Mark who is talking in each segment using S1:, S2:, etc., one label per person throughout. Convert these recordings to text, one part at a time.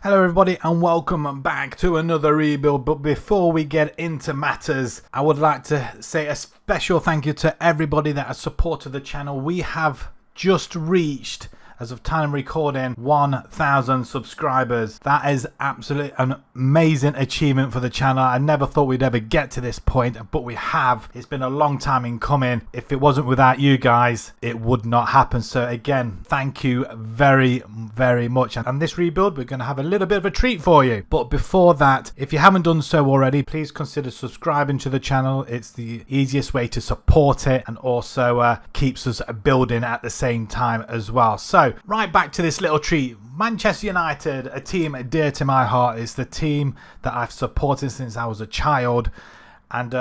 S1: Hello everybody and welcome back to another rebuild, but before we get into matters, I would like to say a special thank you to everybody that has supported the channel. We have just reached, as of time of recording, 1,000 subscribers. That is absolutely an amazing achievement for the channel. I never thought we'd ever get to this point, but we have. It's been a long time in coming. If it wasn't without you guys, it would not happen. So again, thank you very much. And this rebuild, we're going to have a little bit of a treat for you. But before that, if you haven't done so already, please consider subscribing to the channel. It's the easiest way to support it and also keeps us building at the same time as well. So right back to this little treat. Manchester United, a team dear to my heart. It's the team that I've supported since I was a child, and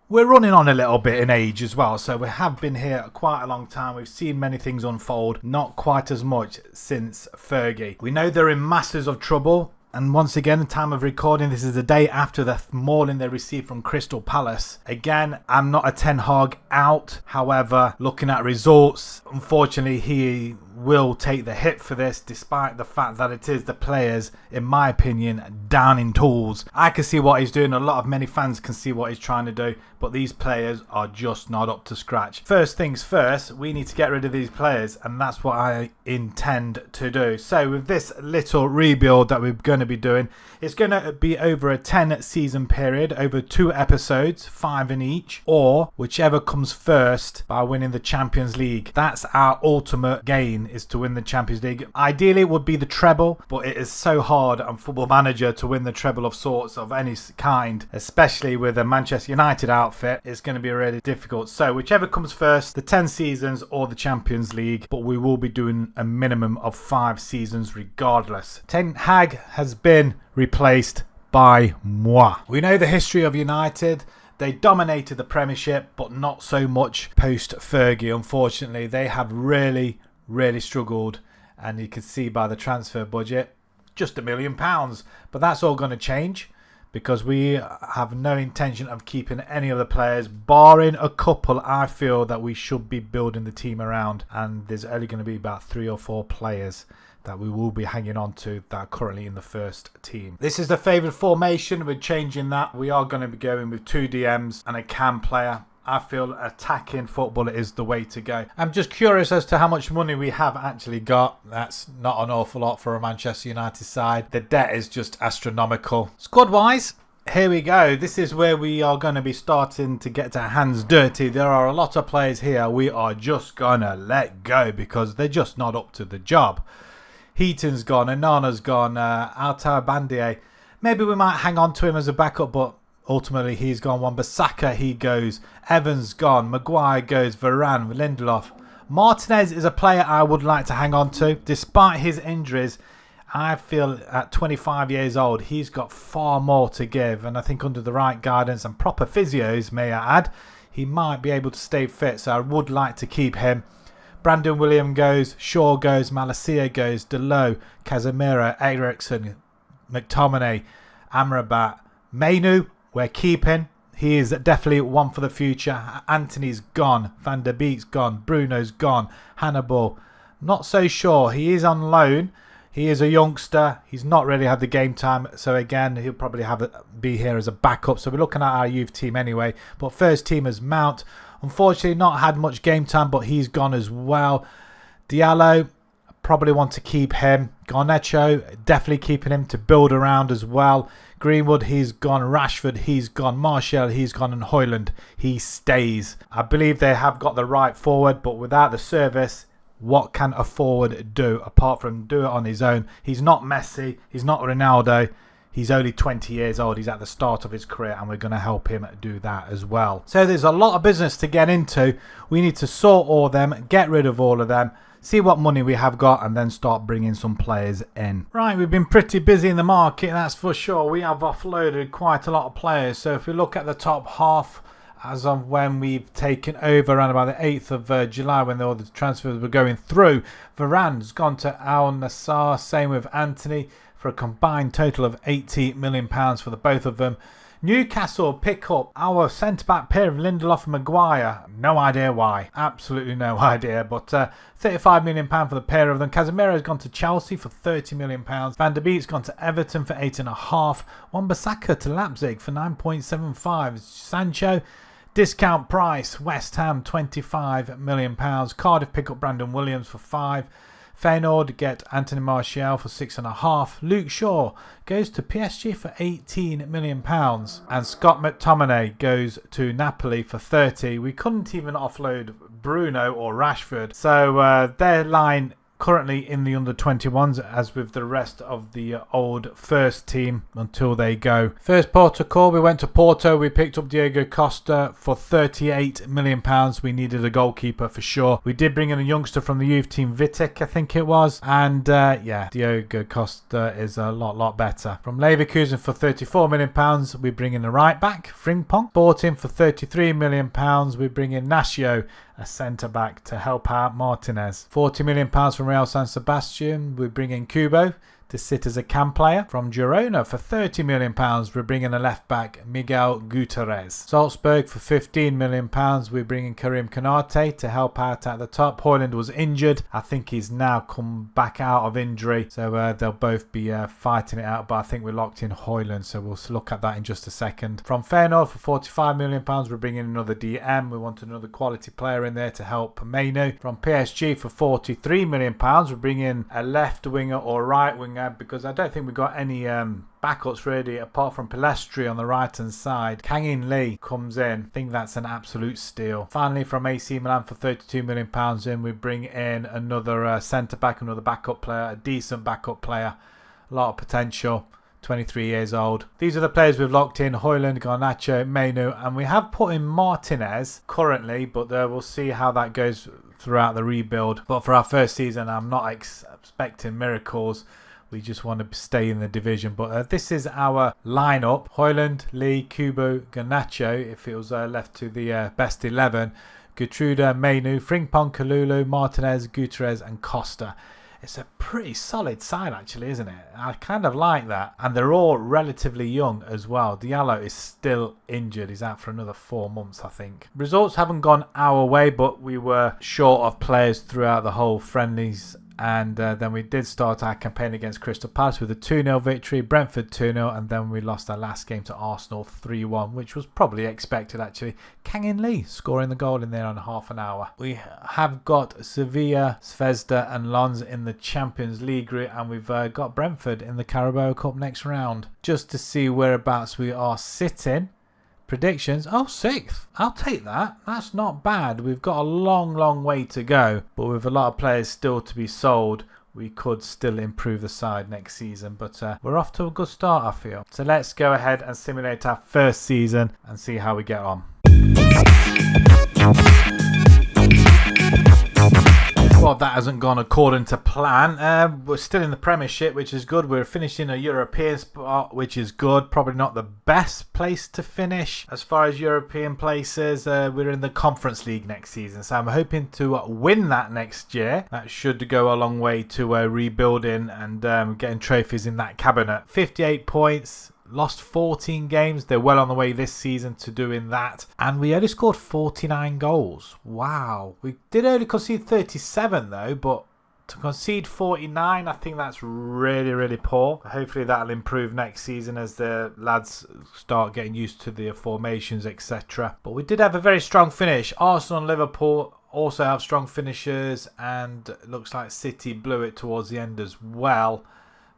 S1: we're running on a little bit in age as well, so we have been here quite a long time. We've seen many things unfold, not quite as much since Fergie. We know they're in masses of trouble, and once again, the time of recording, this is the day after the mauling they received from Crystal Palace. Again, I'm not a Ten Hag out. However, looking at results, unfortunately, he will take the hit for this, despite the fact that it is the players, in my opinion, down in tools. I can see what he's doing. Many fans can see what he's trying to do, but these players are just not up to scratch. First things first, we need to get rid of these players, and that's what I intend to do. So with this little rebuild that we're going to be doing, it's going to be over a 10 season period, over 2 episodes, 5 in each, or whichever comes first by winning the Champions League. That's our ultimate gain, is to win the Champions League. Ideally it would be the treble, but it is so hard on Football Manager to win the treble of sorts of any kind, especially with a Manchester United outfit. It's going to be really difficult. So whichever comes first, the 10 seasons or the Champions League, but we will be doing a minimum of 5 seasons regardless. Ten Hag has been replaced by moi. We know the history of United. They dominated the Premiership, but not so much post Fergie. Unfortunately, they have really struggled, and you can see by the transfer budget, just £1 million. But that's all going to change, because we have no intention of keeping any of the players, barring a couple I feel that we should be building the team around, and there's only going to be about 3 or 4 players that we will be hanging on to that are currently in the first team. This is the favoured formation. We're changing that. We are going to be going with 2 DMs and a cam player. I feel attacking football is the way to go. I'm just curious as to how much money we have actually got. That's not an awful lot for a Manchester United side. The debt is just astronomical. Squad-wise, here we go. This is where we are going to be starting to get our hands dirty. There are a lot of players here we are just going to let go because they're just not up to the job. Heaton's gone, Anana's gone, Altar Bandier. Maybe we might hang on to him as a backup, but ultimately he's gone. Wan-Bissaka, he goes. Evans gone. Maguire goes. Varane, Lindelof. Martinez is a player I would like to hang on to. Despite his injuries, I feel at 25 years old, he's got far more to give. And I think under the right guidance and proper physios, may I add, he might be able to stay fit. So I would like to keep him. Brandon Williams goes. Shaw goes. Malacia goes. Delo, Casemiro, Eriksen, McTominay, Amrabat, Mainu. We're keeping. He is definitely one for the future. Anthony's gone. Van der Beek's gone. Bruno's gone. Hannibal, not so sure. He is on loan. He is a youngster. He's not really had the game time. So again, he'll probably be here as a backup. So we're looking at our youth team anyway. But first team is Mount. Unfortunately, not had much game time, but he's gone as well. Diallo, probably want to keep him. Garnacho, definitely keeping him to build around as well. Greenwood, he's gone. Rashford, he's gone. Martial, he's gone. And Højlund, he stays. I believe they have got the right forward, but without the service, what can a forward do apart from do it on his own? He's not Messi. He's not Ronaldo. He's only 20 years old. He's at the start of his career, and we're going to help him do that as well. So there's a lot of business to get into. We need to sort all of them, get rid of all of them, see what money we have got, and then start bringing some players in. Right, we've been pretty busy in the market, that's for sure. We have offloaded quite a lot of players. So if we look at the top half, as of when we've taken over around about the 8th of July, when all the transfers were going through, Varane's gone to Al Nassr, same with Anthony, for a combined total of £80 million for the both of them. Newcastle pick up our centre-back pair of Lindelof and Maguire. No idea why. Absolutely no idea. But £35 million for the pair of them. Casemiro's gone to Chelsea for £30 million. Van der Beek's gone to Everton for 8.5. Wan-Bissaka to Leipzig for 9.75. Sancho, discount price. West Ham £25 million. Cardiff pick up Brandon Williams for 5. Feyenoord get Anthony Martial for 6.5. Luke Shaw goes to PSG for £18 million. And Scott McTominay goes to Napoli for 30. We couldn't even offload Bruno or Rashford. So their line currently in the under-21s, as with the rest of the old first team until they go. First Porto call, we went to Porto. We picked up Diego Costa for £38 million. We needed a goalkeeper for sure. We did bring in a youngster from the youth team, Vitek, I think it was. And yeah, Diego Costa is a lot better. From Leverkusen for £34 million, we bring in a right back, Frimpong. Bought him for £33 million. We bring in Nascio, a centre-back, to help out Martinez. £40 million from Real San Sebastian. We bring in Kubo to sit as a cam player. From Girona for £30 million, we bring in a left-back, Miguel Gutierrez. Salzburg for £15 million, we bring in Karim Konate to help out at the top. Højlund was injured. I think he's now come back out of injury, so they'll both be fighting it out, but I think we locked in Højlund, so we'll look at that in just a second. From Feyenoord for £45 million, we're bringing another DM. We want another quality player in there to help Mainu. From PSG for £43 million, we're bringing a left winger or right winger, because I don't think we've got any backups really apart from Pilastri on the right hand side. Kang In Lee comes in. I think that's an absolute steal. Finally, from AC Milan for £32 million in, we bring in another centre back, another backup player, a decent backup player, a lot of potential. 23 years old. These are the players we've locked in: Højlund, Garnacho, Mainu, and we have put in Martinez currently, but we'll see how that goes throughout the rebuild. But for our first season, I'm not expecting miracles. We just want to stay in the division. But this is our lineup: Højlund, Lee, Kubo, Garnacho, if it was left to the best 11, Gertruda, Mainu, Frimpong, Kalulu, Martinez, Gutierrez and Costa. It's a pretty solid side actually, isn't it? I kind of like that. And they're all relatively young as well. Diallo is still injured. He's out for another 4 months, I think. Results haven't gone our way, but we were short of players throughout the whole friendlies. And then we did start our campaign against Crystal Palace with a 2-0 victory, Brentford 2-0, and then we lost our last game to Arsenal 3-1, which was probably expected actually. Kang In Lee scoring the goal in there on half an hour. We have got Sevilla, Zvezda and Lens in the Champions League group, and we've got Brentford in the Carabao Cup next round. Just to see whereabouts we are sitting. Predictions, 6th. I'll take that. That's not bad. We've got a long way to go, but with a lot of players still to be sold, we could still improve the side next season. But we're off to a good start, I feel. So let's go ahead and simulate our first season and see how we get on. Well, that hasn't gone according to plan. We're still in the Premiership, which is good. We're finishing a European spot, which is good. Probably not the best place to finish as far as European places. We're in the Conference League next season, so I'm hoping to win that next year. That should go a long way to rebuilding and getting trophies in that cabinet. 58 points. Lost 14 games. They're well on the way this season to doing that. And we only scored 49 goals. Wow. We did only concede 37 though, but to concede 49, I think that's really poor. Hopefully that'll improve next season as the lads start getting used to the formations, etc. But we did have a very strong finish. Arsenal and Liverpool also have strong finishers, and it looks like City blew it towards the end as well.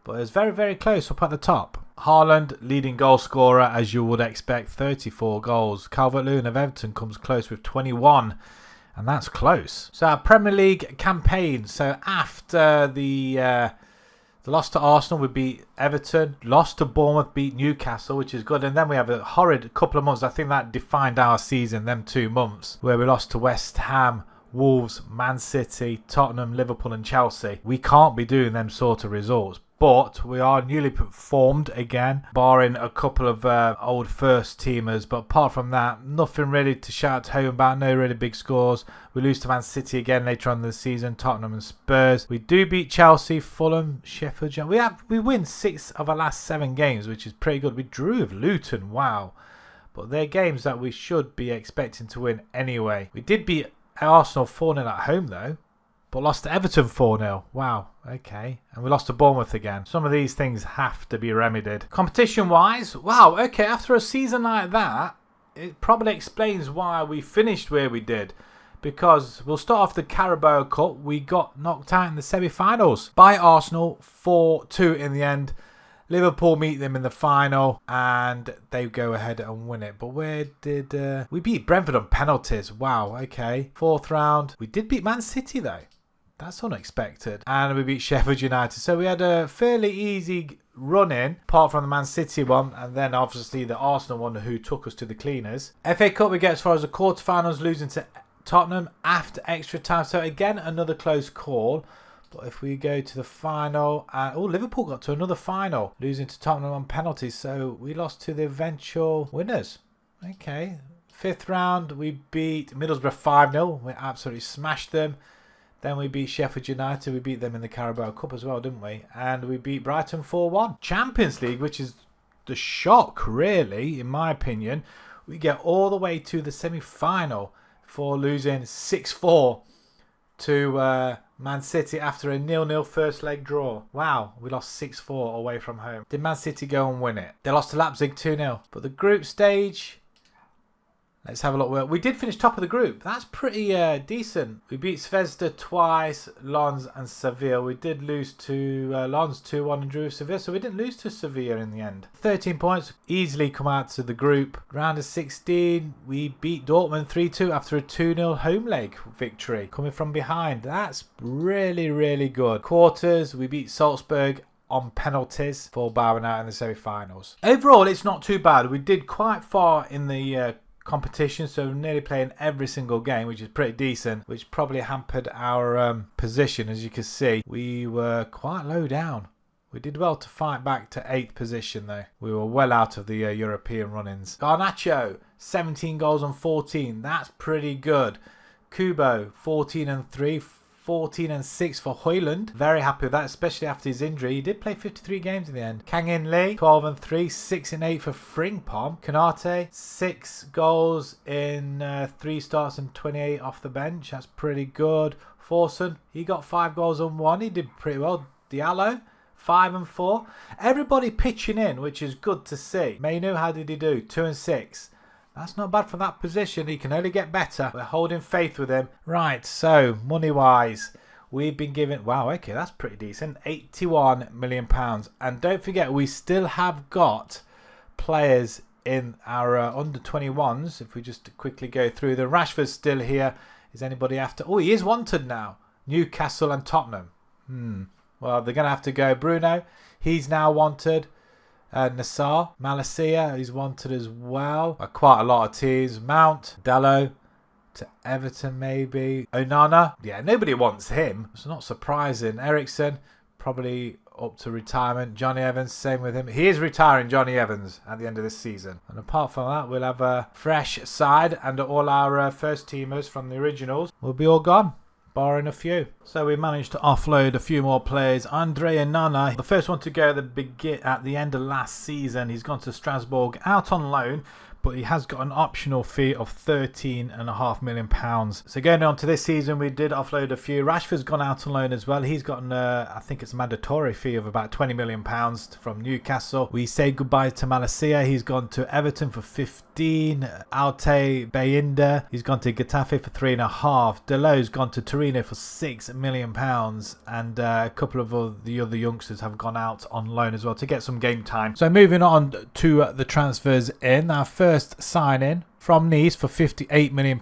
S1: But it's very close up at the top. Haaland, leading goal scorer, as you would expect, 34 goals. Calvert-Lewin of Everton comes close with 21, and that's close. So our Premier League campaign. So after the loss to Arsenal, we beat Everton. Lost to Bournemouth, beat Newcastle, which is good. And then we have a horrid couple of months. I think that defined our season, them 2 months, where we lost to West Ham, Wolves, Man City, Tottenham, Liverpool and Chelsea. We can't be doing them sort of results. but we are newly formed again, barring a couple of old first teamers. But apart from that, nothing really to shout home about. No really big scores. We lose to Man City again later on in the season, Tottenham and Spurs. We do beat Chelsea, Fulham, Sheffield United. We win 6 of our last 7 games, which is pretty good. We drew with Luton, wow. But they're games that we should be expecting to win anyway. We did beat Arsenal 4-0 at home though, but lost to Everton 4-0. Wow, okay. And we lost to Bournemouth again. Some of these things have to be remedied. Competition-wise, wow, okay, after a season like that, it probably explains why we finished where we did. Because we'll start off the Carabao Cup. We got knocked out in the semi-finals by Arsenal 4-2 in the end. Liverpool meet them in the final and they go ahead and win it. But where did we beat Brentford on penalties? Wow, okay. 4th round. We did beat Man City though. That's unexpected. And we beat Sheffield United. So we had a fairly easy run in, apart from the Man City one, and then obviously the Arsenal one who took us to the cleaners. FA Cup, we get as far as the quarterfinals, losing to Tottenham after extra time. So again, another close call. But if we go to the final, Liverpool got to another final, losing to Tottenham on penalties. So we lost to the eventual winners. Okay. 5th round, we beat Middlesbrough 5-0. We absolutely smashed them. Then we beat Sheffield United. We beat them in the Carabao Cup as well, didn't we? And we beat Brighton 4-1. Champions League, which is the shock, really, in my opinion. We get all the way to the semi-final for losing 6-4 to Man City after a 0-0 first leg draw. Wow, we lost 6-4 away from home. Did Man City go and win it? They lost to Leipzig 2-0. But the group stage, let's have a look. We did finish top of the group. That's pretty decent. We beat Zvezda twice, Lens and Sevilla. We did lose to Lens 2-1 and drew with Sevilla, so we didn't lose to Sevilla in the end. 13 points, easily come out to the group. Round of 16, we beat Dortmund 3-2 after a 2-0 home leg victory, coming from behind. That's really, really good. Quarters, we beat Salzburg on penalties for bowing out in the semi-finals. Overall, it's not too bad. We did quite far in the competition, so nearly playing every single game, which is pretty decent, which probably hampered our position. As you can see, we were quite low down. We did well to fight back to 8th position though. We were well out of the European run-ins. Garnacho, 17 goals on 14. That's pretty good. Kubo, 14 and 3. 14 and 6 for Højlund. Very happy with that, especially after his injury. He did play 53 games in the end. Kang In Lee, 12 and 3, 6 and 8 for Frimpong. Konate, 6 goals in 3 starts and 28 off the bench. That's pretty good. Forson, he got 5 goals and 1. He did pretty well. Diallo, 5 and 4. Everybody pitching in, which is good to see. Mainu, how did he do? 2 and 6. That's not bad for that position. He can only get better. We're holding faith with him. Right, so money-wise, we've been given... Wow, okay, that's pretty decent. £81 million. And don't forget, we still have got players in our under-21s. If we just quickly go through them. Rashford's still here. Is anybody after... Oh, he is wanted now. Newcastle and Tottenham. Well, they're going to have to go. Bruno, he's now wanted. Nassar, Malacia, he's wanted as well. Quite a lot of teams. Mount, Dallo to Everton maybe. Onana, yeah, nobody wants him. It's not surprising. Ericsson, probably up to retirement. Johnny Evans, same with him. He is retiring, Johnny Evans, at the end of this season. And apart from that, we'll have a fresh side and all our first teamers from the originals will be all gone, barring a few. So we managed to offload a few more players. Andre Onana, the first one to go at the end of last season. He's gone to Strasbourg out on loan, but he has got an optional fee of £13.5 million. So going on to this season, we did offload a few. Rashford's gone out on loan as well. He's gotten, I think it's a mandatory fee of about £20 million from Newcastle. We say goodbye to Malacia. He's gone to Everton for 15. Alte Bayinda, he's gone to Getafe for 3.5. Delo's gone to Torino for £6 million. And a couple of the other youngsters have gone out on loan as well to get some game time. So moving on to the transfers in. Our first sign-in from Nice for £58 million.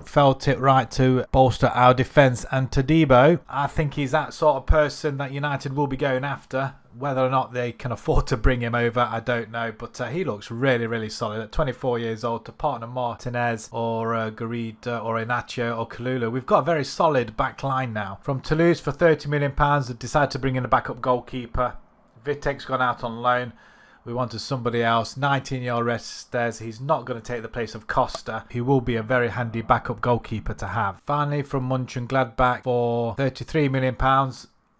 S1: Felt it right to bolster our defence. And Todibo, I think he's that sort of person that United will be going after. Whether or not they can afford to bring him over, I don't know. But he looks really, really solid. At 24 years old, to partner Martinez or Garida or Inacio or Kalulu. We've got a very solid back line now. From Toulouse for £30 million, they decided to bring in a backup goalkeeper. Vitek's gone out on loan. We wanted somebody else. 19-year-old Restes. He's not going to take the place of Costa. He will be a very handy backup goalkeeper to have. Finally, from Mönchengladbach for £33 million.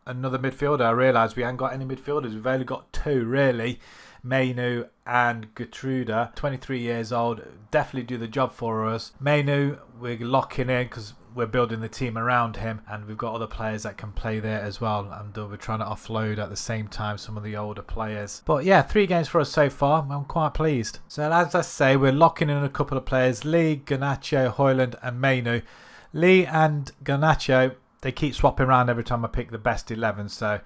S1: Another midfielder. I realise we haven't got any midfielders. We've only got two, really. Mainu and Gertruda. 23 years old. Definitely do the job for us. Mainu, we're locking in because we're building the team around him, and we've got other players that can play there as well, and we're trying to offload at the same time some of the older players. But yeah, 3 games for us so far. I'm quite pleased. So as I say, we're locking in a couple of players: Lee, Garnacho, Højlund and Mainu. Lee and Garnacho, they keep swapping around every time I pick the best 11, so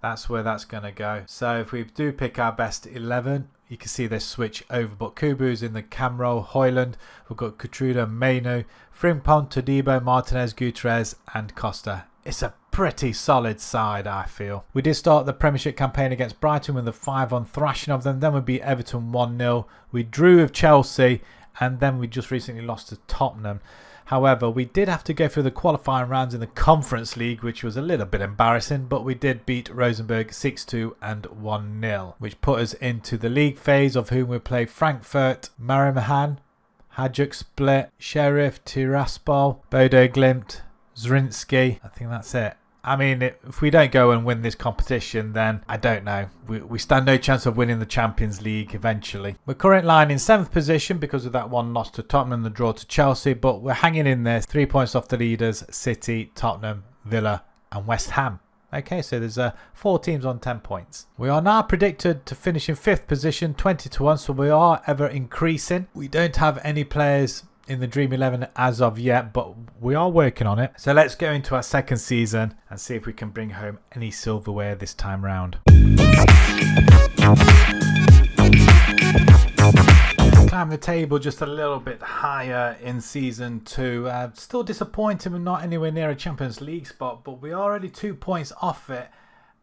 S1: that's where that's going to go. So if we do pick our best 11, you can see they switch over. But Kubu's in the cam role, Højlund, we've got Gertruda, Mainu, Frimpong, Todibo, Martinez, Gutierrez and Costa. It's a pretty solid side, I feel. We did start the Premiership campaign against Brighton with a 5-1 thrashing of them. Then we beat Everton 1-0. We drew with Chelsea, and then we just recently lost to Tottenham. However, we did have to go through the qualifying rounds in the Conference League, which was a little bit embarrassing, but we did beat Rosenborg 6-2 and 1-0, which put us into the league phase, of whom we play Frankfurt, Marienhan, Hajduk Split, Sheriff, Tiraspol, Bodo Glimt, Zrinski. I think that's it. I mean, if we don't go and win this competition, then I don't know. We stand no chance of winning the Champions League eventually. We're currently lying in 7th position because of that one loss to Tottenham and the draw to Chelsea, but we're hanging in there. 3 points off the leaders: City, Tottenham, Villa and West Ham. Okay, so there's 4 teams on 10 points. We are now predicted to finish in 5th position, 20-1, so we are ever increasing. We don't have any players in the Dream 11 as of yet, but we are working on it. So let's go into our second season and see if we can bring home any silverware this time round. Climb the table just a little bit higher in season 2. Still disappointing, we're not anywhere near a Champions League spot, but we are already 2 points off it.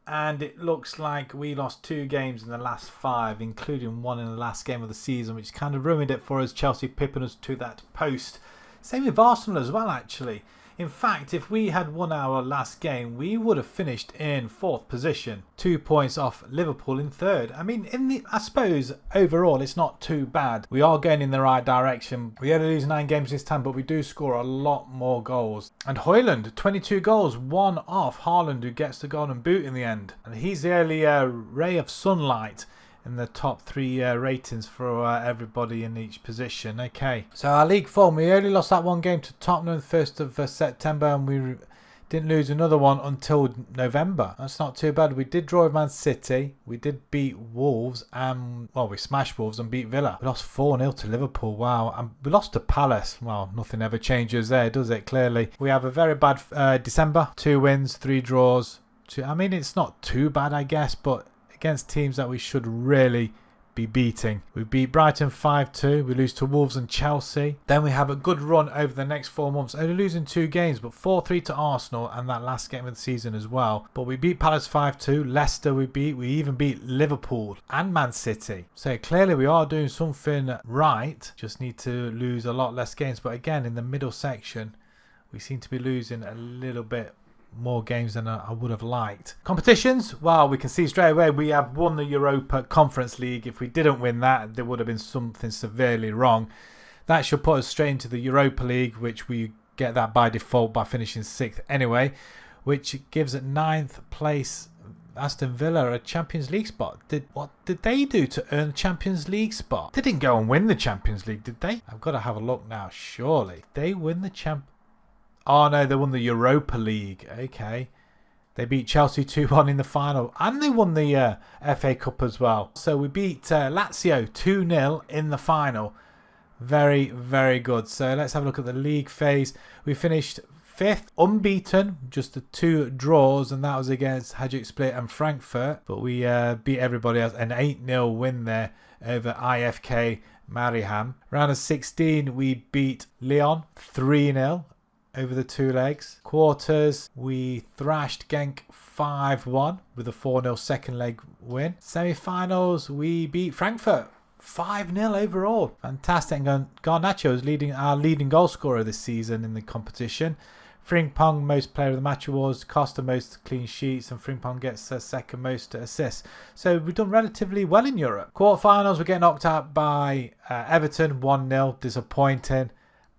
S1: And it looks like we lost 2 games in the last 5, including one in the last game of the season, which kind of ruined it for us. Chelsea pipping us to that post. Same with Arsenal as well, actually. In fact, if we had won our last game, we would have finished in 4th position. 2 points off Liverpool in 3rd. I mean, I suppose overall it's not too bad. We are going in the right direction. We only lose 9 games this time, but we do score a lot more goals. And Højlund, 22 goals, 1 off Haaland, who gets the golden boot in the end. And he's the early ray of sunlight in the top 3 ratings for everybody in each position. Okay, so our league form, we only lost that 1 game to Tottenham 1st of September, and we didn't lose another one until November. That's not too bad. We did draw with Man City, we did beat Wolves, and well, we smashed Wolves and beat Villa. We lost 4-0 to Liverpool, wow, and we lost to Palace. Well, nothing ever changes there, does it? Clearly we have a very bad December. 2 wins, 3 draws. I mean, it's not too bad, I guess, but against teams that we should really be beating. We beat Brighton 5-2. We lose to Wolves and Chelsea. Then we have a good run over the next 4 months. Only losing 2 games, but 4-3 to Arsenal and that last game of the season as well. But we beat Palace 5-2. Leicester we beat. We even beat Liverpool and Man City. So clearly we are doing something right. Just need to lose a lot less games. But again, in the middle section, we seem to be losing a little bit more games than I would have liked. Competitions, well, we can see straight away we have won the Europa Conference League. If we didn't win that, there would have been something severely wrong. That should put us straight into the Europa League, which we get that by default by finishing 6th anyway, which gives at 9th place Aston Villa a Champions League spot. What did they do to earn a Champions League spot? They didn't go and win the Champions League, did they? I've got to have a look now, surely. They win the Oh no, they won the Europa League. Okay. They beat Chelsea 2-1 in the final. And they won the FA Cup as well. So we beat Lazio 2-0 in the final. Very, very good. So let's have a look at the league phase. We finished 5th, unbeaten. Just the 2 draws. And that was against Hajduk Split and Frankfurt. But we beat everybody else. An 8-0 win there over IFK Mariehamn. Round of 16, we beat Lyon 3-0. Over the 2 legs. Quarters, we thrashed Genk 5-1 with a 4-0 second leg win. Semi-finals, we beat Frankfurt 5-0 overall. Fantastic. And Garnacho is our leading goal scorer this season in the competition. Frimpong, most player of the match awards, Costa most clean sheets, and Frimpong gets second most assists. So we've done relatively well in Europe. Quarterfinals, we get knocked out by Everton 1-0, disappointing,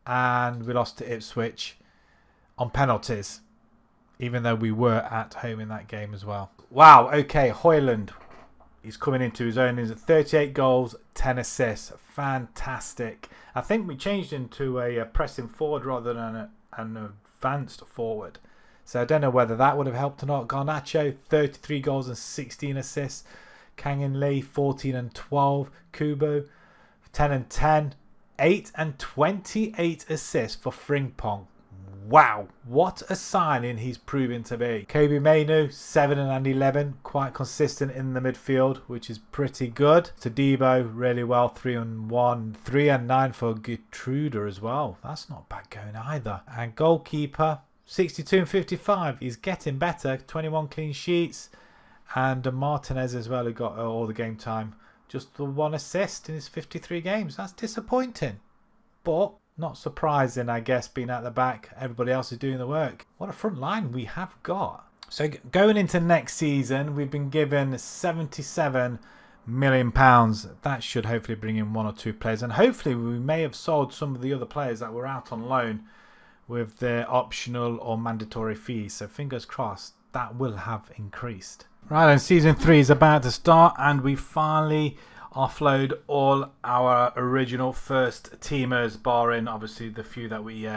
S1: and we lost to Ipswich on penalties, even though we were at home in that game as well. Wow, okay, Højlund, he's coming into his own. He's at 38 goals, 10 assists, fantastic. I think we changed into a pressing forward rather than an advanced forward. So I don't know whether that would have helped or not. Garnacho, 33 goals and 16 assists. Kang In Lee, 14 and 12. Kubo, 10 and 10. 8 and 28 assists for Frimpong. Wow, what a signing he's proving to be. Kobe Mainu, 7 and 11. Quite consistent in the midfield, which is pretty good. Todibo, really well, 3 and 1. 3 and 9 for Gertruder as well. That's not bad going either. And goalkeeper, 62 and 55. He's getting better. 21 clean sheets. And Martinez as well, who got all the game time. Just the 1 assist in his 53 games. That's disappointing. But not surprising, I guess, being at the back. Everybody else is doing the work. What a front line we have got. So going into next season, we've been given £77 million. That should hopefully bring in 1 or 2 players. And hopefully we may have sold some of the other players that were out on loan with their optional or mandatory fees. So fingers crossed that will have increased. Right, and season 3 is about to start, and we finally offload all our original first teamers, barring obviously the few that we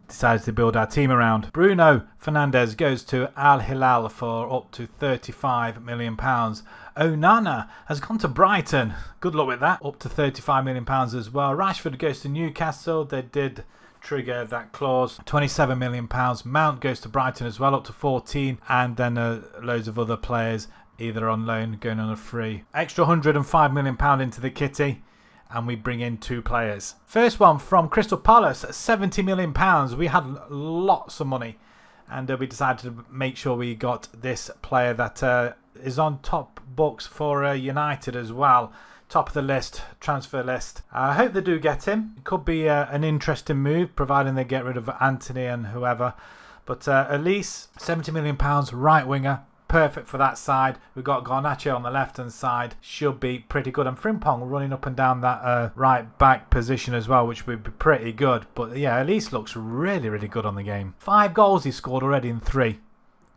S1: decided to build our team around. Bruno Fernandes goes to Al Hilal for up to £35 million. Onana has gone to Brighton. Good luck with that. Up to £35 million as well. Rashford goes to Newcastle. They did trigger that clause. £27 million. Mount goes to Brighton as well, up to 14. And then loads of other players either on loan, going on a free. Extra £105 million into the kitty, and we bring in 2 players. First one from Crystal Palace, £70 million. We had lots of money, and we decided to make sure we got this player that is on top books for United as well. Top of the list, transfer list. I hope they do get him. It could be an interesting move, providing they get rid of Anthony and whoever. But at least £70 million, right winger. Perfect for that side. We've got Garnacho on the left hand side. Should be pretty good. And Frimpong running up and down that right back position as well, which would be pretty good. But yeah, at least looks really, really good on the game. 5 goals he scored already in 3.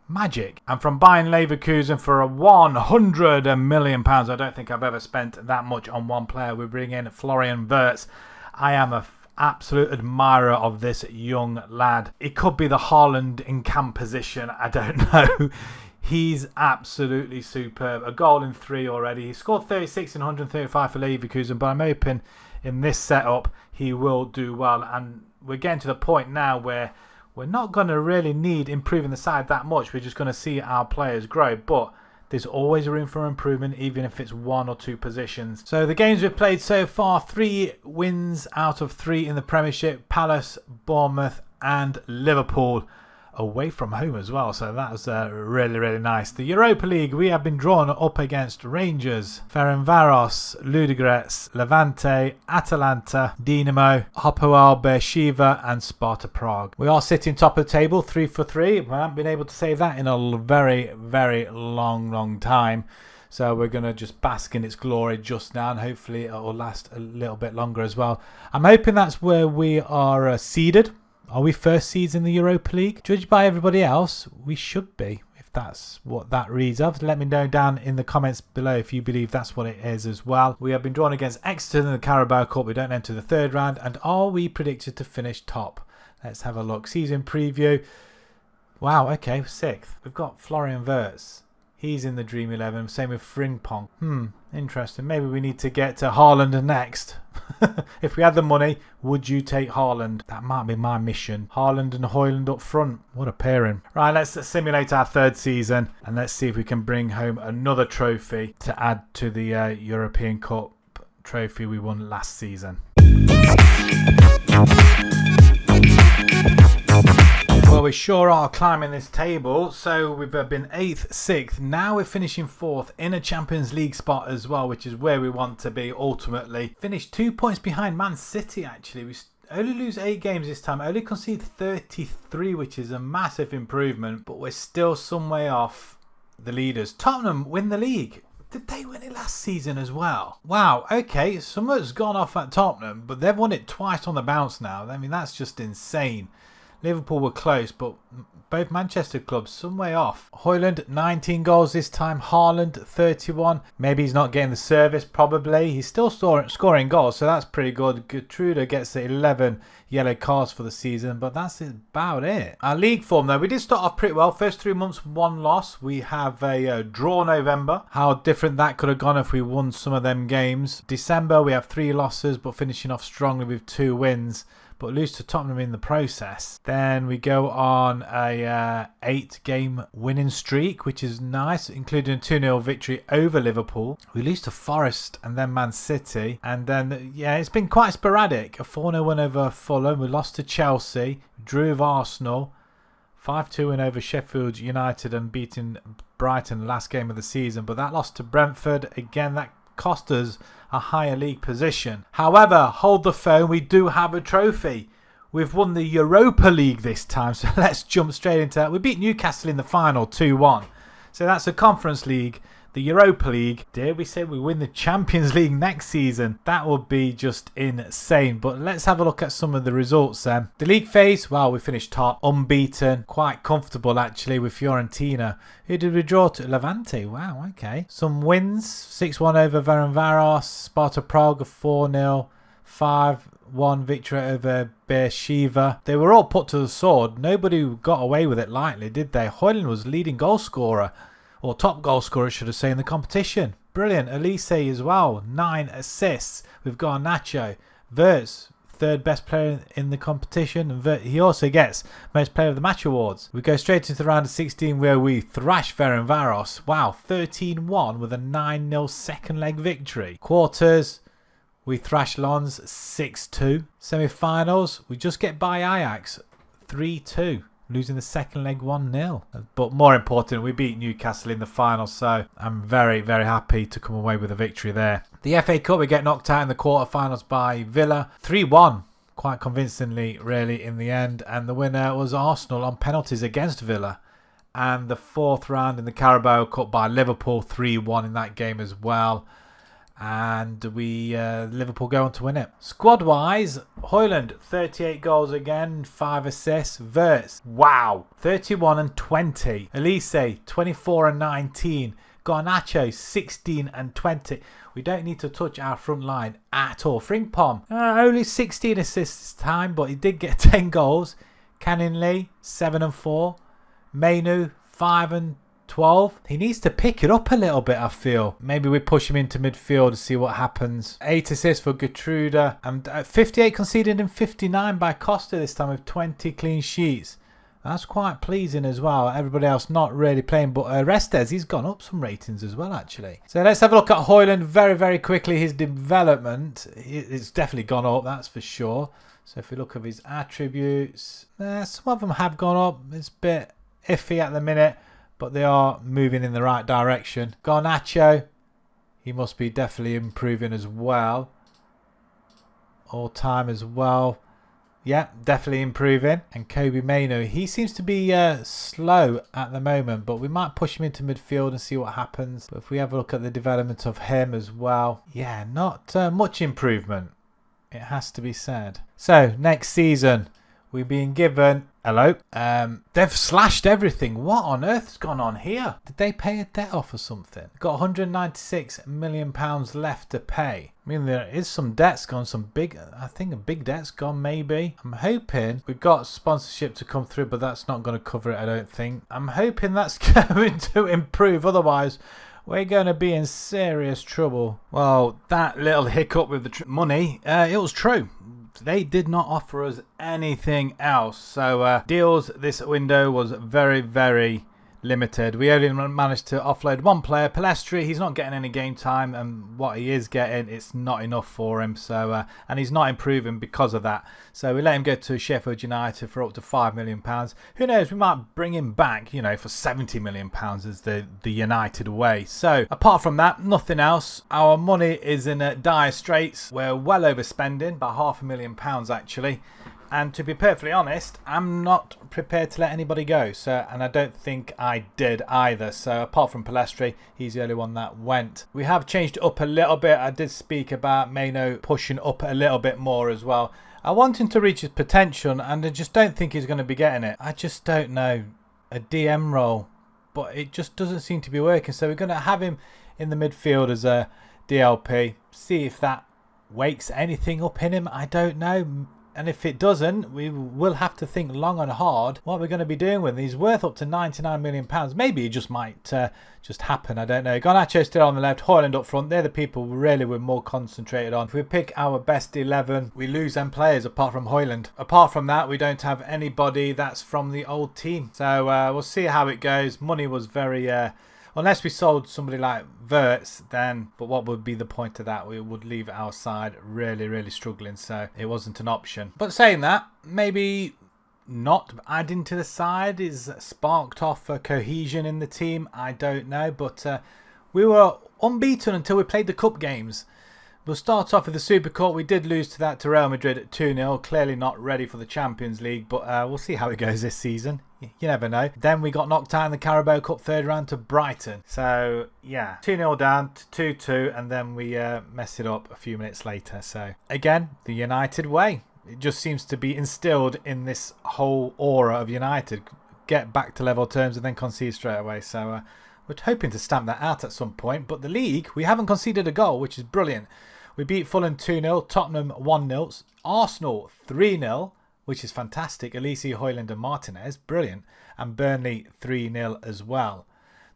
S1: Magic. And from Bayern Leverkusen for a £100 million. I don't think I've ever spent that much on one player. We bring in Florian Wirtz. I am a absolute admirer of this young lad. It could be the Haaland in camp position. I don't know. He's absolutely superb. A goal in 3 already. He scored 36 and 135 for Leverkusen, but I'm hoping in this setup he will do well. And we're getting to the point now where we're not going to really need improving the side that much. We're just going to see our players grow. But there's always room for improvement, even if it's 1 or 2 positions. So the games we've played so far, 3 wins out of 3 in the Premiership. Palace, Bournemouth and Liverpool. Away from home as well, so that was really, really nice. The Europa League, we have been drawn up against Rangers, Ferencváros, Ludogorets, Levante, Atalanta, Dinamo, Hapoel Beersheva and Sparta Prague. We are sitting top of the table, 3 for 3. We haven't been able to say that in a very, very long time. So we're going to just bask in its glory just now, and hopefully it will last a little bit longer as well. I'm hoping that's where we are seeded. Are we first seeds in the Europa League? Judged by everybody else, we should be, if that's what that reads of. Let me know down in the comments below if you believe that's what it is as well. We have been drawn against Exeter in the Carabao Cup. We don't enter the 3rd round. And are we predicted to finish top? Let's have a look. Season preview. Wow, okay, 6th. We've got Florian Wirtz. He's in the Dream 11. Same with Frimpong. Interesting. Maybe we need to get to Haaland next. If we had the money, would you take Haaland? That might be my mission. Haaland and Højlund up front. What a pairing. Right, let's simulate our 3rd season. And let's see if we can bring home another trophy to add to the European Cup trophy we won last season. Well, we sure are climbing this table. So we've been 8th, 6th. Now we're finishing 4th in a Champions League spot as well, which is where we want to be ultimately. Finished 2 points behind Man City, actually. We Only lose 8 games this time. Only concede 33, which is a massive improvement. But we're still some way off the leaders. Tottenham win the league. Did they win it last season as well? Wow, okay, something's gone off at Tottenham, but they've won it twice on the bounce now. I mean, that's just insane. Liverpool were close, but both Manchester clubs some way off. Højlund, 19 goals this time. Haaland, 31. Maybe he's not getting the service, probably. He's still scoring goals, so that's pretty good. Gertrude gets the 11 yellow cards for the season, but that's about it. Our league form, though, we did start off pretty well. First 3 months, 1 loss. We have a draw November. How different that could have gone if we won some of them games. December, we have 3 losses, but finishing off strongly with 2 wins. But lose to Tottenham in the process. Then we go on a 8-game winning streak, which is nice, including a 2-0 victory over Liverpool. We lose to Forest and then Man City. And then, yeah, it's been quite sporadic. A 4-0 win over Fulham. We lost to Chelsea. Drew with Arsenal. 5-2 win over Sheffield United and beating Brighton last game of the season. But that loss to Brentford, again, that cost us a higher league position. However, hold the phone, we do have a trophy. We've won the Europa League this time, so let's jump straight into that. We beat Newcastle in the final 2-1. So that's the Conference League. The Europa League. Dare we say we win the Champions League next season? That would be just insane. But let's have a look at some of the results then. The league phase, well, we finished top, unbeaten, quite comfortable actually with Fiorentina. Who did we draw to? Levante. Wow, okay. Some wins, 6-1 over Varenvaros, Sparta Prague 4-0, 5-1 victory over Beersheva. They were all put to the sword. Nobody got away with it lightly, did they? Højlund was leading goal scorer. Or top goal scorer, should I say, in the competition. Brilliant. Elise as well. 9 assists. We've got Nacho. Wirtz, 3rd best player in the competition. And he also gets most player of the match awards. We go straight into the round of 16 where we thrash Varenvaros. Wow, 13-1 with a 9-0 second leg victory. Quarters, we thrash Lons 6-2. Semi-finals, we just get by Ajax 3-2. Losing the second leg 1-0. But more important, we beat Newcastle in the final, so I'm very, very happy to come away with a victory there. The FA Cup, we get knocked out in the quarterfinals by Villa. 3-1, quite convincingly, really, in the end. And the winner was Arsenal on penalties against Villa. And the 4th round in the Carabao Cup by Liverpool, 3-1 in that game as well. And Liverpool go on to win it. Squad wise, Højlund 38 goals again, 5 assists. Wirtz, wow, 31 and 20. Elise 24 and 19. Garnacho 16 and 20. We don't need to touch our front line at all. Frimpong only 16 assists this time, but he did get 10 goals. Canning Lee 7 and 4. Mainu 5 and 12. He needs to pick it up a little bit, I feel. Maybe we push him into midfield to see what happens. 8 assists for Gertrude. And 58 conceded and 59 by Costa this time with 20 clean sheets. That's quite pleasing as well. Everybody else not really playing. But Restes, he's gone up some ratings as well, actually. So let's have a look at Højlund very, very quickly. His development, it's definitely gone up, that's for sure. So if we look at his attributes, some of them have gone up. It's a bit iffy at the minute, but they are moving in the right direction. Garnacho, he must be definitely improving as well. All time as well. Yeah, definitely improving. And Kobe Mainu, he seems to be slow at the moment, but we might push him into midfield and see what happens. But if we have a look at the development of him as well, yeah, not much improvement, it has to be said. So, next season, we're being given... Hello? They've slashed everything. What on earth's gone on here? Did they pay a debt off or something? Got £196 million left to pay. I mean, there is some debts gone, I think a big debt's gone maybe. I'm hoping we've got sponsorship to come through, but that's not going to cover it, I don't think. I'm hoping that's going to improve. Otherwise, we're going to be in serious trouble. Well, that little hiccup with the money, it was true. They did not offer us anything else. So deals this window was very, very limited. We only managed to offload one player, Palestri. He's not getting any game time, and what he is getting, it's not enough for him. So and he's not improving because of that. So we let him go to Sheffield United for up to £5 million. Who knows? We might bring him back, you know, for £70 million as the United way. So apart from that, nothing else. Our money is in dire straits. We're well overspending by £500,000 actually. And to be perfectly honest, I'm not prepared to let anybody go. So, and I don't think I did either. So apart from Palestri, he's the only one that went. We have changed it up a little bit. I did speak about Maino pushing up a little bit more as well. I want him to reach his potential, and I just don't think he's going to be getting it. I just don't know. A DM role, but it just doesn't seem to be working. So we're going to have him in the midfield as a DLP. See if that wakes anything up in him. I don't know. And if it doesn't, we will have to think long and hard what we're going to be doing with him. He's worth up to £99 million. Maybe it just might just happen. I don't know. Garnacho still on the left. Højlund up front. They're the people really we're more concentrated on. If we pick our best 11, we lose them players apart from Højlund. Apart from that, we don't have anybody that's from the old team. So we'll see how it goes. Money was very... unless we sold somebody like Wirtz, then, but what would be the point of that? We would leave our side really, really struggling, so it wasn't an option. But saying that, maybe not adding to the side is sparked off a cohesion in the team. I don't know, but we were unbeaten until we played the cup games. We'll start off with the Super Cup. We did lose to Real Madrid at 2-0. Clearly not ready for the Champions League, but we'll see how it goes this season. You never know. Then we got knocked out in the Carabao Cup third round to Brighton. So, yeah, 2-0 down to 2-2, and then we messed it up a few minutes later. So, again, the United way. It just seems to be instilled in this whole aura of United. Get back to level terms and then concede straight away. So, we're hoping to stamp that out at some point. But the league, we haven't conceded a goal, which is brilliant. We beat Fulham 2-0, Tottenham 1-0, Arsenal 3-0, which is fantastic. Elise, Højlund and Martinez, brilliant. And Burnley 3-0 as well.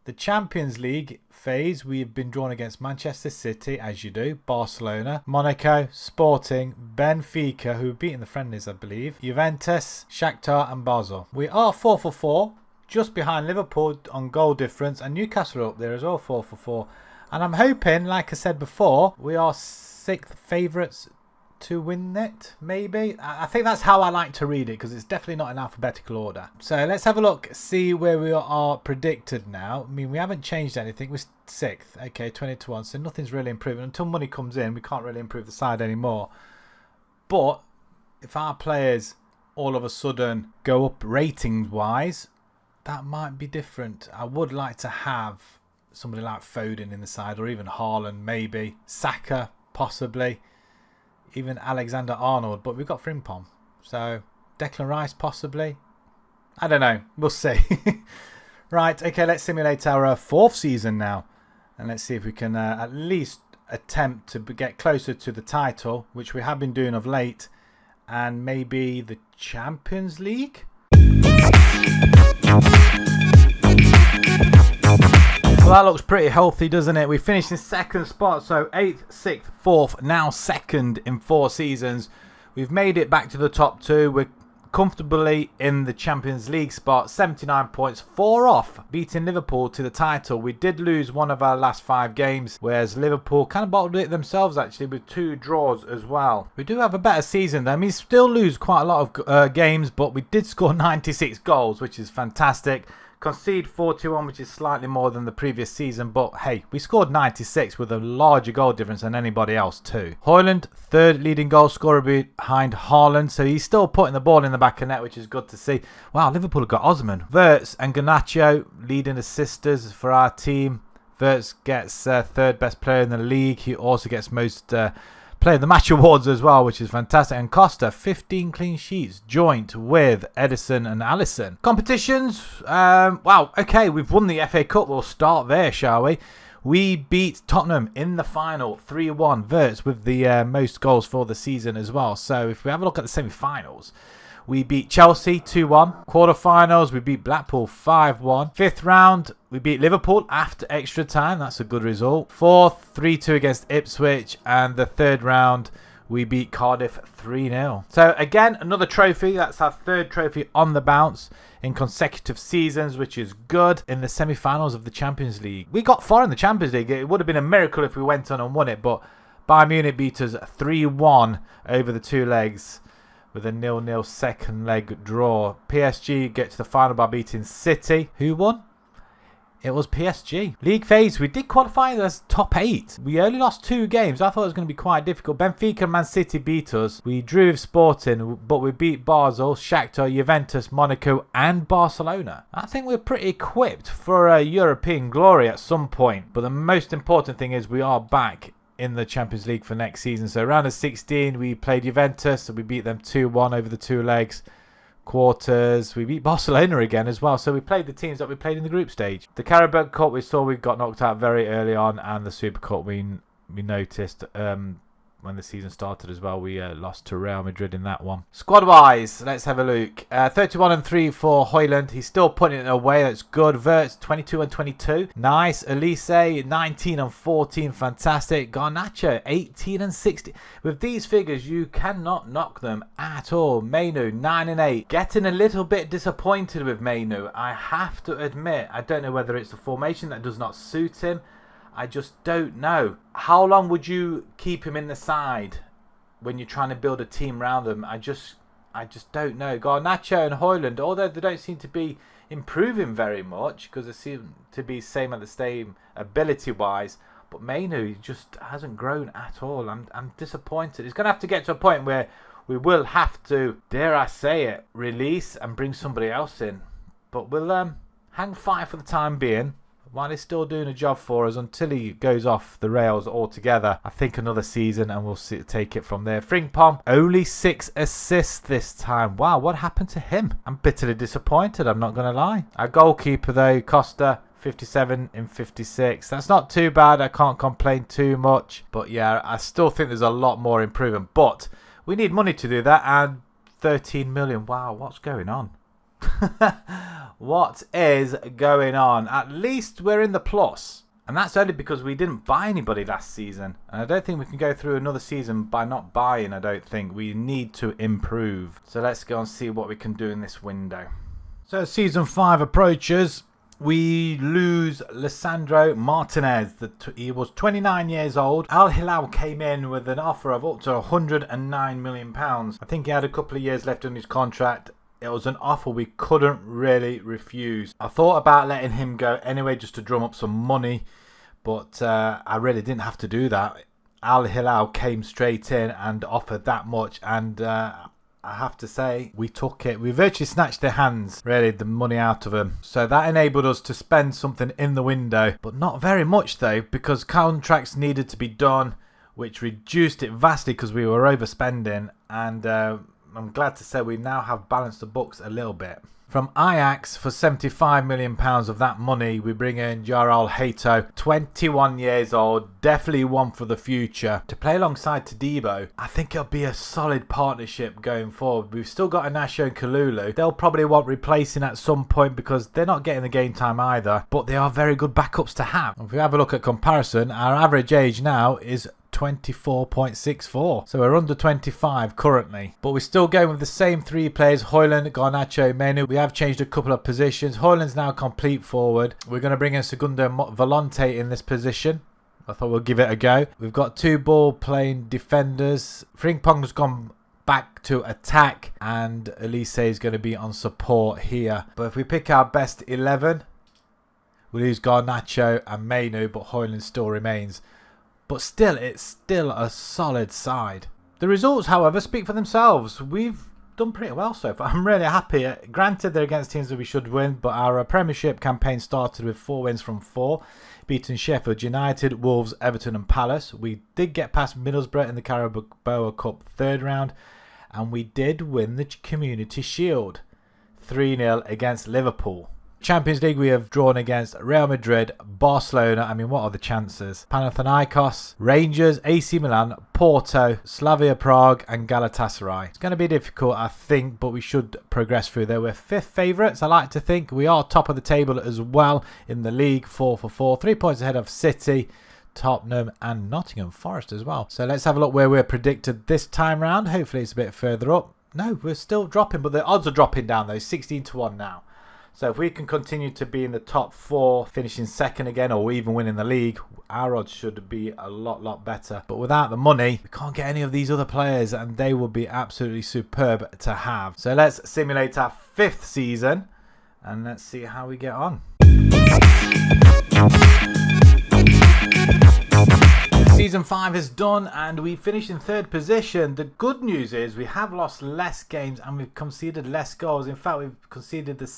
S1: The Champions League phase, we've been drawn against Manchester City, as you do, Barcelona, Monaco, Sporting, Benfica, who have beaten the friendlies, I believe, Juventus, Shakhtar and Basel. We are 4 for 4, just behind Liverpool on goal difference, and Newcastle are up there as well, 4 for 4. And I'm hoping, like I said before, we are 6th favourites to win it, maybe. I think that's how I like to read it, because it's definitely not in alphabetical order. So let's have a look, see where we are predicted now. I mean, we haven't changed anything. We're 6th, okay, 20-1, so nothing's really improving. Until money comes in, we can't really improve the side anymore. But if our players all of a sudden go up ratings-wise, that might be different. I would like to have somebody like Foden in the side, or even Haaland, maybe. Saka, possibly. Even Alexander-Arnold, but we've got Frimpong. So, Declan Rice, possibly. I don't know. We'll see. Right, okay, let's simulate our 4th season now. And let's see if we can at least attempt to get closer to the title, which we have been doing of late. And maybe the Champions League? Well, that looks pretty healthy, doesn't it? We finished in 2nd spot, so 8th, 6th, 4th, now 2nd in 4 seasons. We've made it back to the top 2. We're comfortably in the Champions League spot, 79 points, 4 off, beating Liverpool to the title. We did lose one of our last 5 games, whereas Liverpool kind of bottled it themselves, actually, with 2 draws as well. We do have a better season, though. I mean, we still lose quite a lot of games, but we did score 96 goals, which is fantastic. Concede 41, which is slightly more than the previous season, but hey, we scored 96 with a larger goal difference than anybody else too. Højlund, 3rd leading goal scorer behind Haaland, so he's still putting the ball in the back of net, which is good to see. Wow, Liverpool have got Osman. Wirtz and Garnacho leading assisters for our team. Wirtz gets 3rd best player in the league. He also gets most Player of the Match awards as well, which is fantastic. And Costa, 15 clean sheets, joint with Edison and Alisson. Competitions, wow, okay, we've won the FA Cup. We'll start there, shall we? We beat Tottenham in the final, 3-1. Wirtz with the most goals for the season as well. So if we have a look at the semi-finals, we beat Chelsea 2-1. Quarterfinals, we beat Blackpool 5-1. 5th round, we beat Liverpool after extra time. That's a good result. 4th, 3-2 against Ipswich. And the 3rd round, we beat Cardiff 3-0. So again, another trophy. That's our third trophy on the bounce in consecutive seasons, which is good. In the semi-finals of the Champions League, we got far in the Champions League. It would have been a miracle if we went on and won it, but Bayern Munich beat us 3-1 over the two legs with a 0-0 second leg draw. PSG get to the final by beating City. Who won? It was PSG. League phase, we did qualify as top 8. We only lost 2 games. I thought it was going to be quite difficult. Benfica and Man City beat us. We drew with Sporting, but we beat Basel, Shakhtar, Juventus, Monaco and Barcelona. I think we're pretty equipped for a European glory at some point. But the most important thing is we are back in the Champions League for next season. So round of 16, we played Juventus. So we beat them 2-1 over the 2 legs. Quarters, we beat Barcelona again as well, so we played the teams that we played in the group stage. The Carabao Cup, we saw we got knocked out very early on, and the Super Cup we noticed when the season started as well. We lost to Real Madrid in that one. Squad wise, let's have a look. 31-3 for Højlund. He's still putting it away. That's good. Wirtz 22-22. Nice. Elise 19-14. Fantastic. Garnacho 18-60. With these figures, you cannot knock them at all. Mainu 9-8. Getting a little bit disappointed with Mainu, I have to admit. I don't know whether it's the formation that does not suit him. I just don't know. How long would you keep him in the side when you're trying to build a team around him? I just don't know. Garnacho and Højlund, although they don't seem to be improving very much because they seem to be same ability-wise, but Mainu just hasn't grown at all. I'm disappointed. It's going to have to get to a point where we will have to, dare I say it, release and bring somebody else in. But we'll hang fire for the time being, while he's still doing a job for us until he goes off the rails altogether. I think another season and we'll take it from there. Frimpong, only 6 assists this time. Wow, what happened to him? I'm bitterly disappointed, I'm not going to lie. Our goalkeeper though, Costa, 57-56. That's not too bad. I can't complain too much. But yeah, I still think there's a lot more improvement. But we need money to do that, and 13 million. Wow, what's going on? What is going on? At least we're in the plus. And that's only because we didn't buy anybody last season. And I don't think we can go through another season by not buying, I don't think. We need to improve. So let's go and see what we can do in this window. So season 5 approaches. We lose Lisandro Martinez. He was 29 years old. Al Hilal came in with an offer of up to £109 million. I think he had a couple of years left on his contract. It was an offer we couldn't really refuse. I thought about letting him go anyway just to drum up some money, but I really didn't have to do that. Al Hilal came straight in and offered that much, and I have to say, we took it. We virtually snatched their hands, really, the money out of them. So that enabled us to spend something in the window, but not very much though, because contracts needed to be done, which reduced it vastly because we were overspending, and I'm glad to say we now have balanced the books a little bit. From Ajax, for £75 million of that money, we bring in Jaral Hato, 21 years old, definitely one for the future. To play alongside Todibo, I think it'll be a solid partnership going forward. We've still got Inacio and Kalulu. They'll probably want replacing at some point because they're not getting the game time either, but they are very good backups to have. If we have a look at comparison, our average age now is 24.64, so we're under 25 currently, but we're still going with the same 3 players: Højlund, Garnacho, Mainu. We have changed a couple of positions. Højlund's now complete forward. We're going to bring in Segundo Volante in this position. I thought we'll give it a go. We've got 2 ball playing defenders. Frimpong's gone back to attack, and Elise is going to be on support here. But if we pick our best 11, we lose Garnacho and Mainu, but Højlund still remains. But still, it's still a solid side. The results, however, speak for themselves. We've done pretty well so far. I'm really happy. Granted, they're against teams that we should win, but our Premiership campaign started with 4 wins from 4. Beating Sheffield United, Wolves, Everton and Palace. We did get past Middlesbrough in the Carabao Cup 3rd round. And we did win the Community Shield 3-0 against Liverpool. Champions League, we have drawn against Real Madrid, Barcelona. I mean, what are the chances? Panathinaikos, Rangers, AC Milan, Porto, Slavia Prague and Galatasaray. It's going to be difficult, I think, but we should progress through there. We're 5th favourites, I like to think. We are top of the table as well in the league, 4 for 4. 3 points ahead of City, Tottenham and Nottingham Forest as well. So let's have a look where we're predicted this time round. Hopefully it's a bit further up. No, we're still dropping, but the odds are dropping down though. 16 to 1 now. So if we can continue to be in the top 4, finishing second again, or even winning the league, our odds should be a lot better. But without the money, we can't get any of these other players, and they will be absolutely superb to have. So let's simulate our 5th season, and let's see how we get on. Season 5 is done and we finished in 3rd position. The good news is we have lost less games and we've conceded less goals. In fact, we've conceded the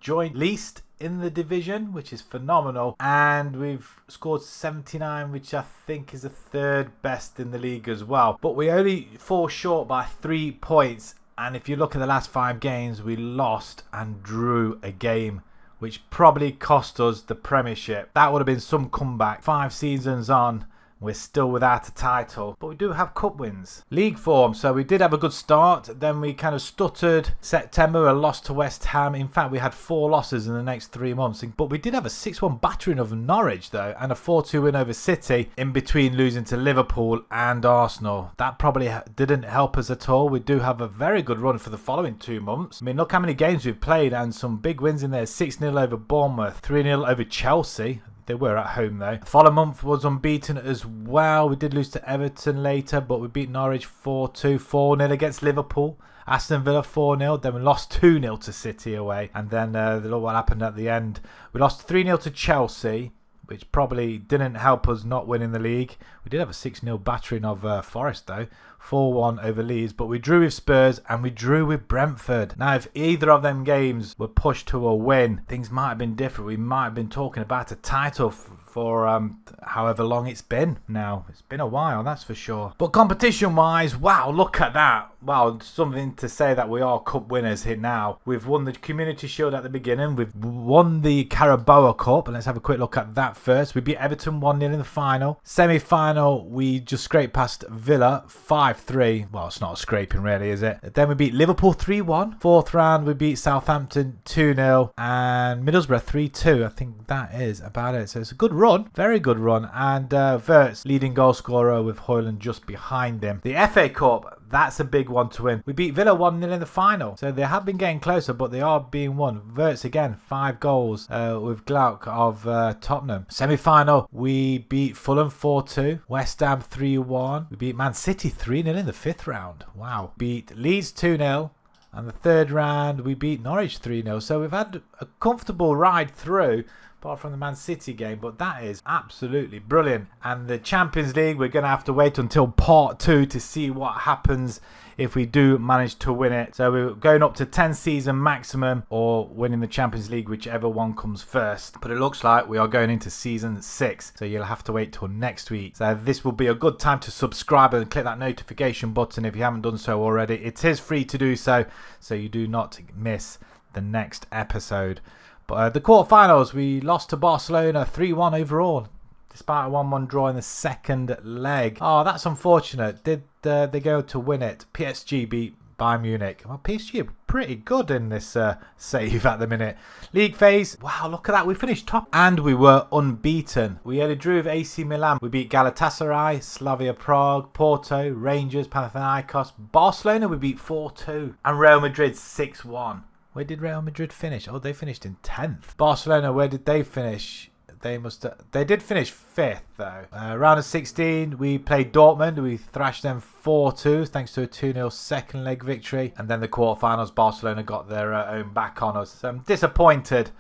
S1: joint least in the division, which is phenomenal, and we've scored 79, which I think is the 3rd best in the league as well. But we only fall short by 3 points, and if you look at the last 5 games, we lost and drew a game, which probably cost us the Premiership. That would have been some comeback. 5 seasons on, we're still without a title, but we do have cup wins. League form, so we did have a good start, then we kind of stuttered. September, a loss to West Ham. In fact, we had 4 losses in the next 3 months, but we did have a 6-1 battering of Norwich though, and a 4-2 win over City, in between losing to Liverpool and Arsenal. That probably didn't help us at all. We do have a very good run for the following 2 months. I mean, look how many games we've played, and some big wins in there. 6-0 over Bournemouth, 3-0 over Chelsea. They were at home though. The following month was unbeaten as well. We did lose to Everton later, but we beat Norwich 4-2, 4-0 against Liverpool. Aston Villa 4-0, then we lost 2-0 to City away. And then look what happened at the end. We lost 3-0 to Chelsea, which probably didn't help us not winning the league. We did have a 6-0 battering of Forest though. 4-1 over Leeds, but we drew with Spurs and we drew with Brentford. Now, if either of them games were pushed to a win, things might have been different. We might have been talking about a title for however long it's been now. It's been a while, that's for sure. But competition-wise, wow, look at that. Wow, something to say that we are cup winners here now. We've won the Community Shield at the beginning. We've won the Carabao Cup, and let's have a quick look at that first. We beat Everton 1-0 in the final. Semi-final, we just scraped past Villa 5-3. Well, it's not a scraping really, is it? Then we beat Liverpool 3-1. 4th round, we beat Southampton 2-0 and Middlesbrough 3-2. I think that is about it. So it's a good run, very good run. And Wirtz, leading goal scorer with Højlund just behind him. The FA Cup, that's a big one to win. We beat Villa 1-0 in the final. So they have been getting closer, but they are being won. Wirtz again, 5 goals with Glauc of Tottenham. Semi-final, we beat Fulham 4-2. West Ham 3-1. We beat Man City 3-0 in the 5th round. Wow. Beat Leeds 2-0. And the 3rd round, we beat Norwich 3-0. So we've had a comfortable ride through, apart from the Man City game, but that is absolutely brilliant. And the Champions League, we're going to have to wait until part 2 to see what happens if we do manage to win it. So we're going up to 10 season maximum, or winning the Champions League, whichever one comes first. But it looks like we are going into season 6, so you'll have to wait till next week. So this will be a good time to subscribe and click that notification button if you haven't done so already. It is free to do so, so you do not miss the next episode. But the quarterfinals, we lost to Barcelona 3-1 overall, despite a 1-1 draw in the 2nd leg. Oh, that's unfortunate. Did they go to win it? PSG beat Bayern Munich. Well, PSG are pretty good in this save at the minute. League phase, wow, look at that. We finished top and we were unbeaten. We only drew with AC Milan. We beat Galatasaray, Slavia Prague, Porto, Rangers, Panathinaikos. Barcelona we beat 4-2 and Real Madrid 6-1. Where did Real Madrid finish? Oh, they finished in 10th. Barcelona, where did they finish? They did finish 5th though. Round of 16, we played Dortmund. We thrashed them 4-2 thanks to a 2-0 2nd leg victory. And then the quarterfinals, Barcelona got their own back on us. So I'm disappointed,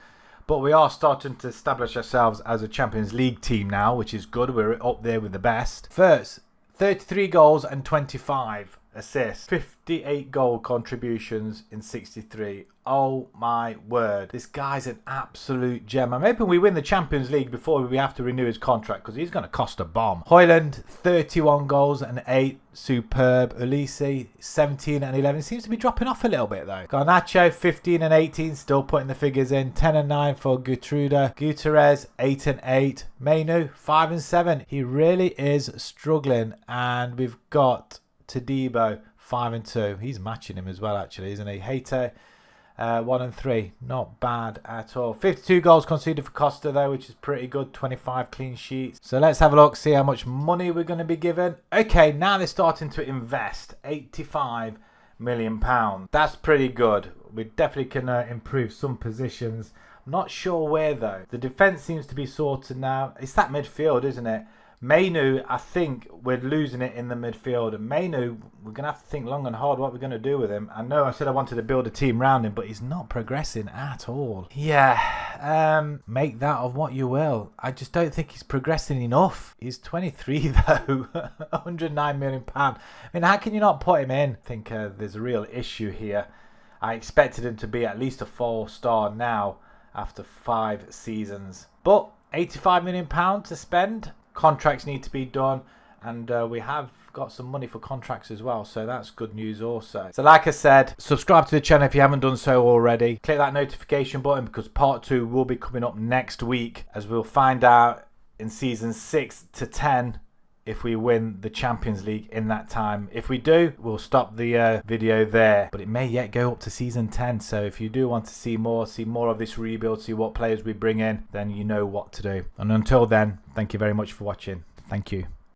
S1: but we are starting to establish ourselves as a Champions League team now, which is good. We're up there with the best. First, 33 goals and 25 assists. 58 goal contributions in 63. Oh my word. This guy's an absolute gem. I'm hoping we win the Champions League before we have to renew his contract, because he's going to cost a bomb. Højlund, 31 goals and 8. Superb. Ulisi, 17 and 11. Seems to be dropping off a little bit though. Garnacho, 15 and 18. Still putting the figures in. 10 and 9 for Gutruda. Gutierrez, 8 and 8. Mainu, 5 and 7. He really is struggling. And we've got Todibo, 5 and 2. He's matching him as well, actually, isn't he? Hater, 1 and 3, not bad at all. 52 goals conceded for Costa though, which is pretty good. 25 clean sheets. So let's have a look, see how much money we're going to be given. Okay, now they're starting to invest. 85 million pounds. That's pretty good. We definitely can improve some positions. I'm not sure where though. The defense seems to be sorted now. It's that midfield, isn't it? Mainu, I think we're losing it in the midfield. And Mainu, we're going to have to think long and hard what we're going to do with him. I know I said I wanted to build a team around him, but he's not progressing at all. Yeah, make that of what you will. I just don't think he's progressing enough. He's 23 though, 109 million pounds. I mean, how can you not put him in? I think there's a real issue here. I expected him to be at least a 4-star now after 5 seasons. But 85 million pounds to spend. Contracts need to be done, and we have got some money for contracts as well, so that's good news also. So like I said, subscribe to the channel if you haven't done so already. Click that notification button because part 2 will be coming up next week, as we'll find out in season 6 to 10 if we win the Champions League in that time. If we do, we'll stop the video there, but it may yet go up to season 10. So if you do want to see more of this rebuild, see what players we bring in, then you know what to do. And until then, thank you very much for watching. Thank you.